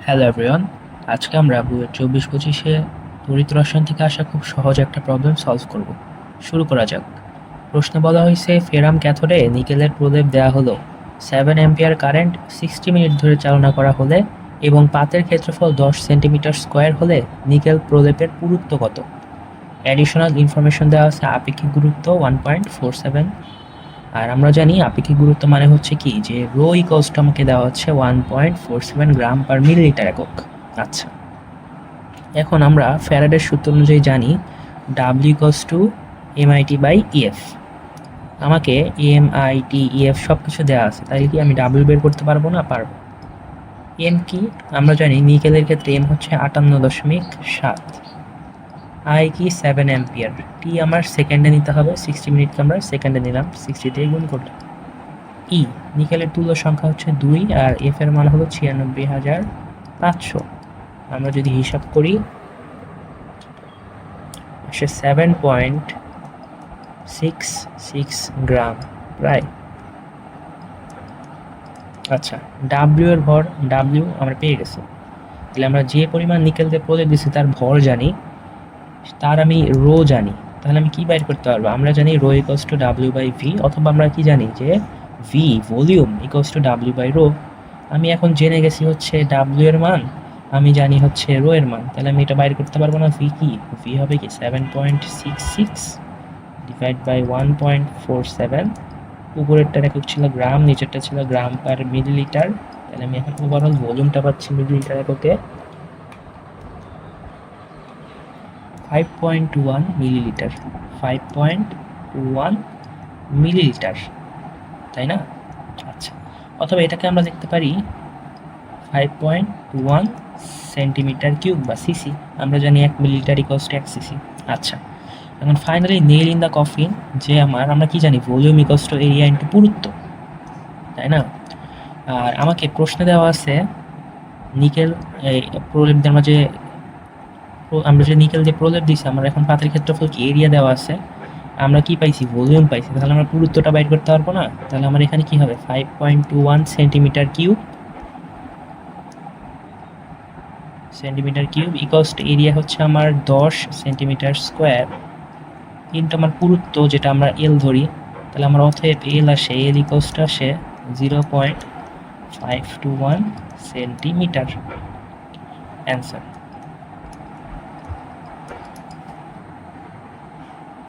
Hello everyone, আজকে আমরা বইয়ের 24-25-এ তড়িৎ রসায়ন থেকে আসা খুব সহজ একটা প্রবলেম সলভ করব। শুরু করা যাক। প্রশ্নে বলা হয়েছে ফেরাম ক্যাথোডে নিকেলের প্রলেপ দেওয়া হলো 7 অ্যাম্পিয়ার কারেন্ট 60 মিনিট ধরে চালনা করা হলে এবং পাতের ক্ষেত্রফল 10 সেন্টিমিটার স্কোয়ার হলে নিকেল প্রলেপের পুরুত্ব কত? অ্যাডিশনাল ইনফরমেশন দেওয়া আছে আপেক্ষিক গুরুত্ব 1.47। আর আমরা জানি আপেক্ষিক গুরুত্ব মানে হচ্ছে কি যে রো ইকলস টু আমাকে দেওয়া হচ্ছে 1.47 গ্রাম পার মিলিলিটার একক। আচ্ছা, এখন আমরা ফ্যারাডের সূত্র অনুযায়ী জানি W equals to MIT by EF. আমাকে এমআইটি ইএফ সব কিছু দেওয়া আছে, তাই কি আমি ডাব্লিউ বের করতে পারবো না? পারবো। এম কি? আমরা জানি নিকেলের ক্ষেত্রে এম হচ্ছে 58.7, আই কি 7 অ্যাম্পিয়ার, টি আমার সেকেন্ডে নিতে হবে, 60 মিনিটকে আমরা সেকেন্ডে নিলাম, 60 দিয়ে গুণ করলাম। ই নিকেলের তুল্য সংখ্যা হচ্ছে 2 আর এফ এর মান হলো 96,500। আমরা যদি হিসাব করি আসে 7.66 গ্রাম প্রায়। আচ্ছা, ডাব্লিউ এর ভর, ডাব্লিউ আমরা পেয়ে গেছি, তাহলে আমরা যে পরিমাণ নিকেল দিয়ে প্রলেপ দিচ্ছি তার ভর জানি, তার আমি রো জানি, তাহলে আমি কি বাইর করতে পারবো? আমরা জানি rho equals to W by V, অথবা আমরা কি জানি যে V volume equals to W by rho. আমি এখন জেনে গেছি হচ্ছে ডাব্লিউ এর মান, আমি জানি হচ্ছে রো এর মান, তাহলে আমি এটা বাইর করতে পারবো না? ভি কি? ভি হবে কি 7.66 ডিভাইড বাই 1.47। উপরেরটা একক ছিল গ্রাম, নিচেরটা ছিল গ্রাম পার মিলিলিটার, তাহলে আমি এখন ওভারঅল ভলিউমটা পাচ্ছি মিলিলিটার এককে 5.1 মিলিলিটার। 5.1 মিলিলিটার, তাই না? আচ্ছা, অথবা এটাকে আমরা দেখতে পারি 5.1 সেন্টিমিটার কিউব বা সিসি। আমরা জানি 1 মিলিলিটার ইকুয়ালস টু 1 সিসি। আচ্ছা, এখন finally nail in the coffin, যে আমরা কি জানি volume equals to area into পুরুত্ব, তাই না? আর আমাকে প্রশ্নে দেওয়া আছে নিকেল প্রলেপ দিয়ে আমরা যে নিকেল দিয়ে প্রলেপ দিছি, আমরা এখন পাতের ক্ষেত্রফল কি এরিয়া দেওয়া আছে, আমরা কি পাইছি? ভলিউম পাইছি, তাহলে আমরা পুরুত্বটা বাইর করতে পারবো না? তাহলে আমার এখানে কি হবে 5.21 centimetre cube equals to area হচ্ছে আমার 10 সেন্টিমিটার স্কোয়ার ইন্টু আমার পুরুত্ব যেটা আমরা এল ধরি, তাহলে আমার অতএব এল আসে, এল ইকুয়ালস টু আসে 0.521 সেন্টিমিটার। অ্যান্সার।